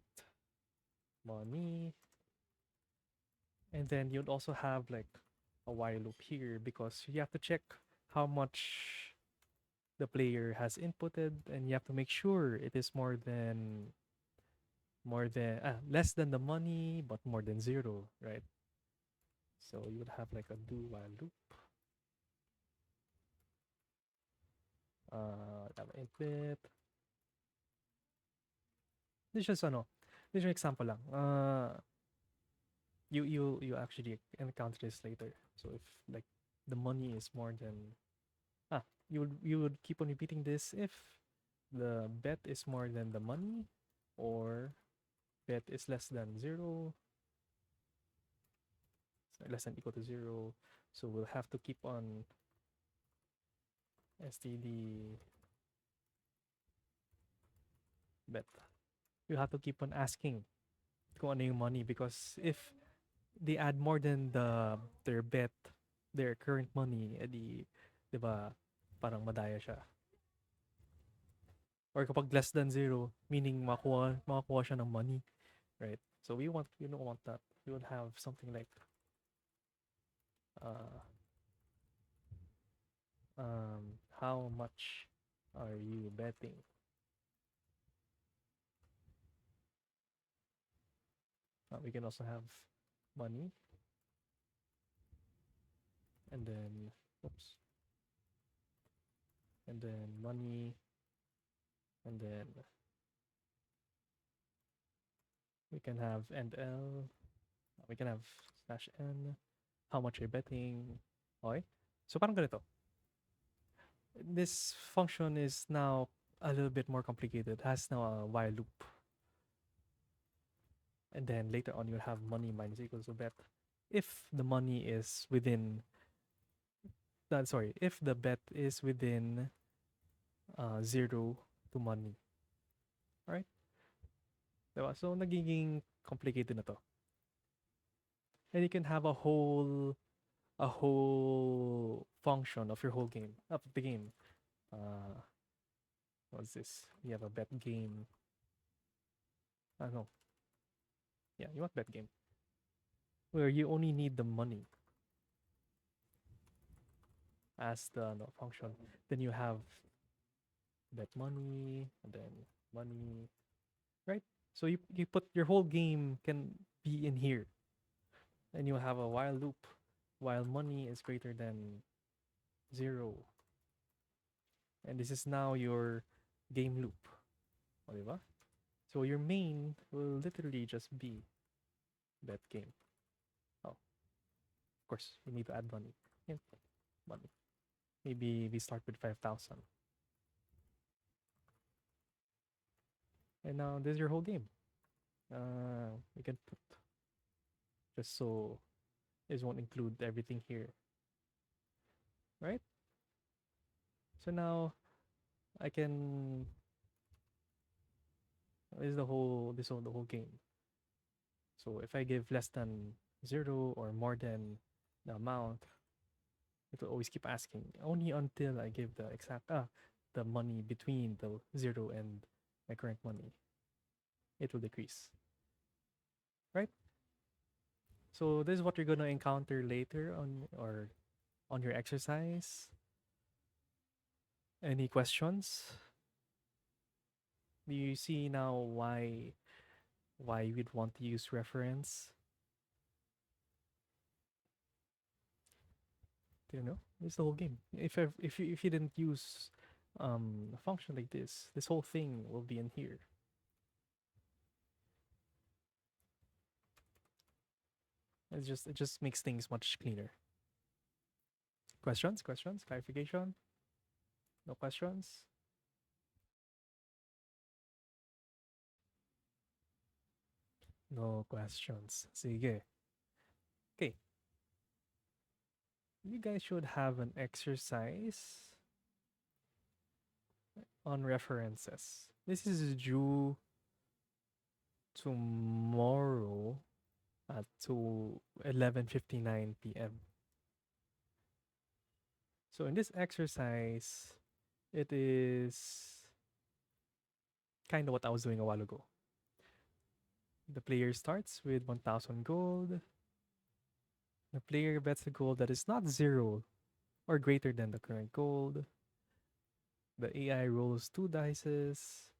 money, and then you'd also have like a while loop here because you have to check how much the player has inputted, and you have to make sure it is less than the money but more than 0, right? So you would have like a do while loop. Int bit. This is this is an example lang. You actually encounter this later. So if like the money is more than you would keep on repeating this if the bet is more than the money or bet is less than 0. less than equal to 0. So we'll have to keep on std bet. You have to keep on asking kung ano yung money, because if they add more than their bet, their current money, edi, di ba, parang madaya siya. Or kapag less than 0, meaning makakuha siya ng money, right? So we don't want that. We would have something like uh, how much are you betting? We can also have money, and then oops, and then money, and then we can have and L. We can have slash n. How much are you betting? Okay. So parang ganito. This function is now a little bit more complicated. It has now a while loop. And then later on, you'll have money minus equals to bet. If the money is within, if the bet is within 0 to money. Alright? Diba? So, nagiging complicated na to. And you can have a whole function of your whole game, of the game. What's this? You have a bet game. No. Yeah, you want bet game. Where you only need the money as the function. Then you have bet money, and then money, right? So you put your whole game can be in here. And you have a while loop while money is greater than 0. And this is now your game loop. O, diba? So your main will literally just be bet game. Oh, of course, we need to add money. Yeah, money. Maybe we start with 5,000. And now this is your whole game. We can put, just so this won't include everything here. Right? So now I can, this is the whole game. So if I give less than 0 or more than the amount, it will always keep asking only until I give the exact the money between the 0 and my current money. It will decrease. Right? So this is what you're gonna encounter later on your exercise. Any questions? Do you see now why we'd want to use reference? Do you know? It's the whole game. If you didn't use a function like this whole thing will be in here. It just makes things much cleaner. Questions? Clarification? No questions? No questions. Sige. Okay. You guys should have an exercise on references. This is due tomorrow at 11:59 p.m. So in this exercise, it is kind of what I was doing a while ago. The player starts with 1,000 gold. The player bets a gold that is not 0 or greater than the current gold. The AI rolls 2 dices.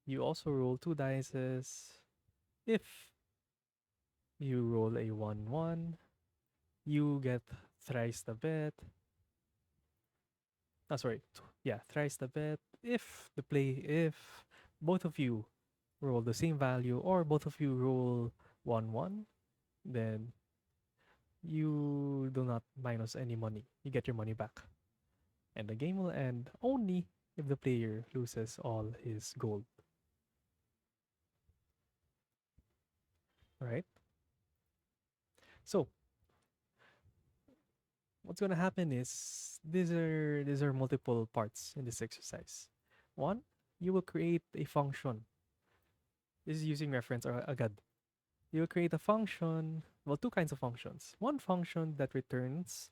You also roll 2 dices. If you roll a 1-1, you get thrice the bet. Thrice the bet. If both of you roll the same value or both of you roll 1-1, then you do not minus any money. You get your money back. And the game will end only if the player loses all his gold. Right? So, what's gonna happen is these are multiple parts in this exercise. One, you will create a function. This is using reference or agad. You will create a function, well, two kinds of functions. One function that returns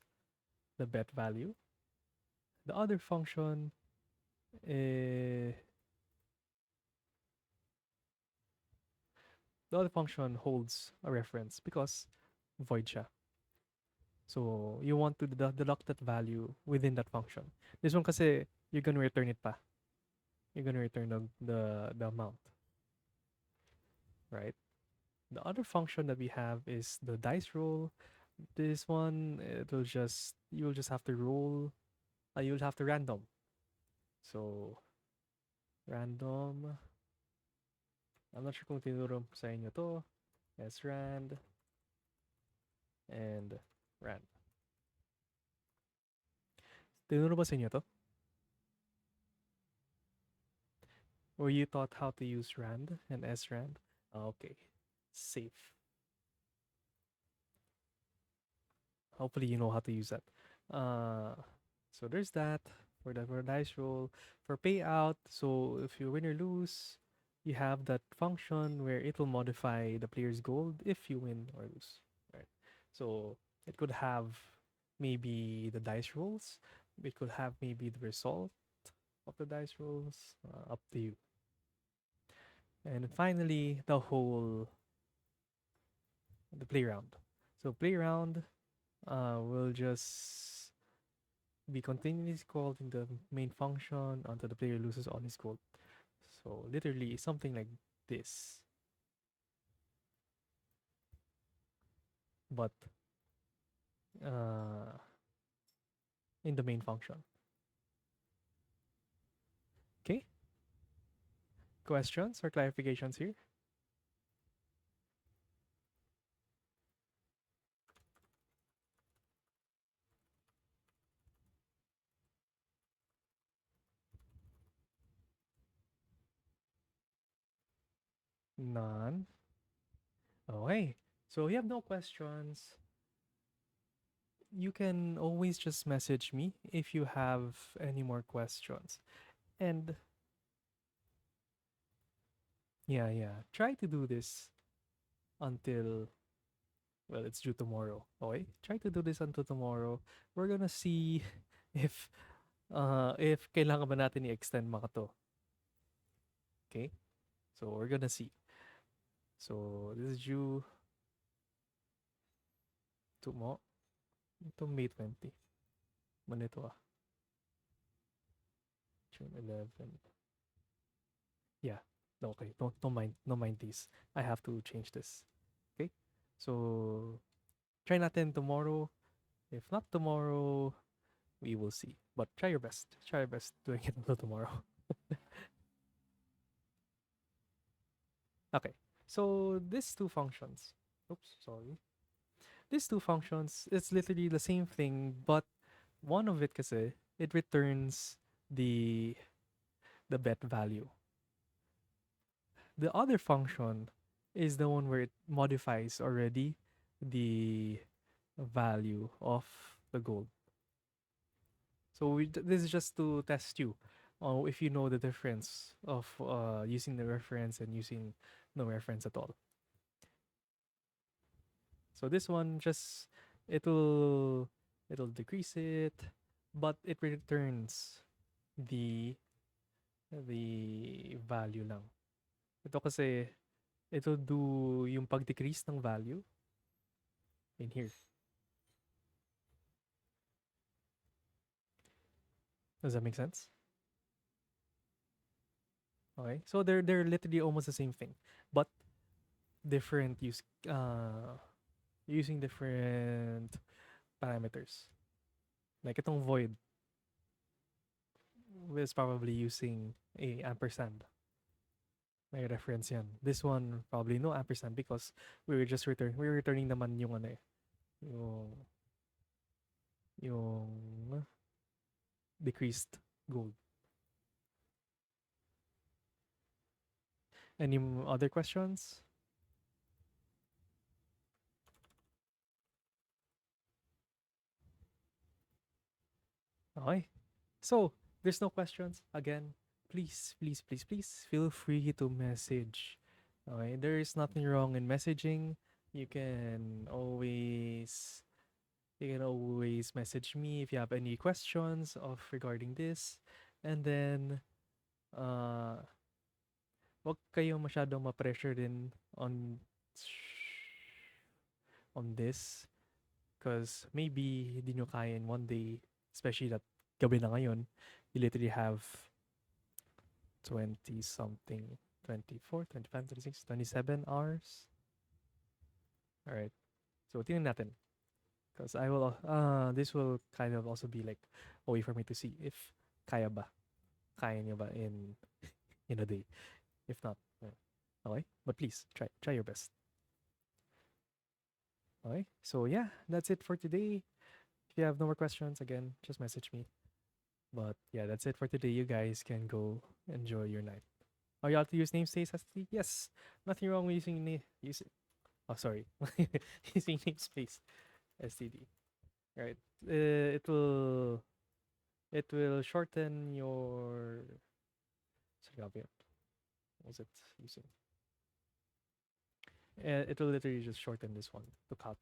the bet value. The other function, eh, the other function holds a reference because void siya. So you want to deduct that value within that function. This one kasi you're gonna return it pa. You're gonna return the amount, right? The other function that we have is the dice roll. This one you'll just have to roll. You'll have to random. So random. I'm not sure kung tinuro sa inyo to. Yes, rand and rand. Tinuro ba sa inyo to? Or you taught how to use rand and srand? Okay, safe. Hopefully you know how to use that. So there's that for dice roll. For payout, so if you win or lose, you have that function where it will modify the player's gold if you win or lose. Right. So it could have maybe the dice rolls. It could have maybe the result of the dice rolls. Up to you. And finally, the play round. So play round will just be continuously called in the main function until the player loses all his gold. So literally something like this, but uh, in the main function. Okay, questions or clarifications here? None. Okay, so you have no questions. You can always just message me if you have any more questions. And yeah, try to do this until, well, it's due tomorrow. Okay, try to do this until tomorrow. We're gonna see if if kailangan ba natin i-extend mga to. Okay, so we're gonna see. So this is due tomorrow. Ito May 20. Manito June 11. Yeah. Okay. Don't mind these. I have to change this. Okay. So try natin tomorrow. If not tomorrow, we will see. But try your best. Try your best doing it until tomorrow. Okay. So these two functions. Oops, sorry. These two functions, it's literally the same thing, but one of it kasi, it returns the the bet value. The other function is the one where it modifies already the value of the gold. So this is just to test you if you know the difference of using the reference and using no reference at all. So this one just it'll it'll decrease it, but it returns the the value lang. Ito kasi it'll do yung pag-decrease ng value in here. Does that make sense? Okay. So they're literally almost the same thing, but different using different parameters. Like itong void is probably using a ampersand. May reference yan. This one probably no ampersand because we're returning naman yung ano eh, yung yung decreased gold. Any other questions? Okay. So, there's no questions. Again, please, please, please, please feel free to message. Okay, there is nothing wrong in messaging. You can always you can always message me if you have any questions of regarding this. And then wag kayong masyadong ma-pressure din on this because maybe hindi nyo kaya in one day, especially that gabi na ngayon, you literally have 20 something, 24, 25, 26, 27 hours. All right. So tingnan natin. Because I will, this will kind of also be like a way for me to see if kaya ba. Kaya niya ba in a day. If not, okay. But please try your best. Okay. So yeah, that's it for today. If you have no more questions, again, just message me. But yeah, that's it for today. You guys can go enjoy your night. Are you allowed to use namespace STD? Yes. Nothing wrong with using use. Oh, sorry. Using namespace STD. Right. It will shorten your. Sorry, what was it using? It will literally just shorten this one to cut.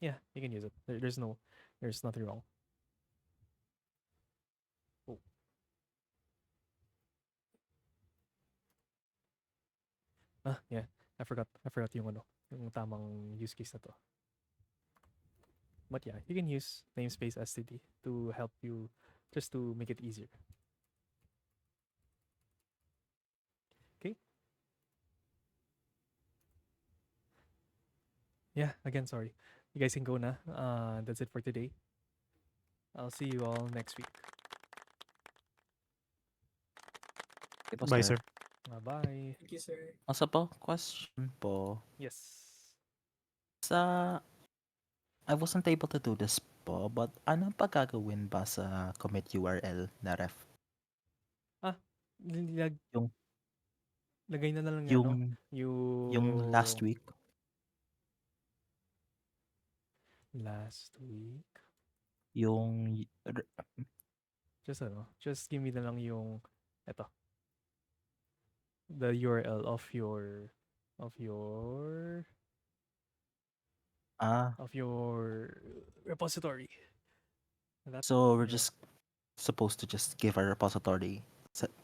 Yeah, you can use it. There's nothing wrong. Oh, yeah. I forgot yung tamang use case na to. But yeah, you can use namespace STD to help you, just to make it easier. Okay. Yeah. Again, sorry. You guys can go na. That's it for today. I'll see you all next week. Di po, Bye, sir? sir. Bye. Thank you, sir. Also po, question po. Yes. Sa I wasn't able to do this po, but ano pa gagawin ba sa commit URL na ref? Ah, Yung lagay na lang yan, no? yung yung last Yung week, last week. yung Just give me na lang yung, eto, the URL of your, ah, of your repository. That, so we're yeah. just supposed to just give our repository,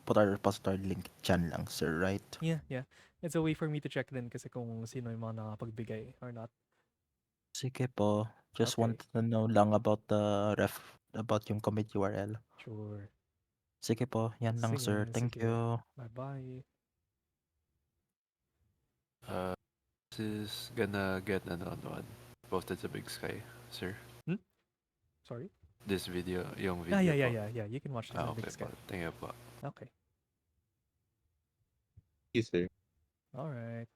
put our repository link dyan lang, sir, right? Yeah, yeah. It's a way for me to check din kasi kung sino yung mga nakapagbigay or not. Sige po. Just Okay. wanted to know lang about the about yung commit URL. Sure. Sige po, yan lang, sir. Sige, Thank sige. you. Bye-bye. Uh, this is gonna get another one posted to Big Sky, sir. Hmm? Sorry? This video, yung Yeah, video yeah, yeah, po. yeah, yeah. You can watch this on Big Okay Sky. po. Thank you po. Okay. Yes, sir. All right.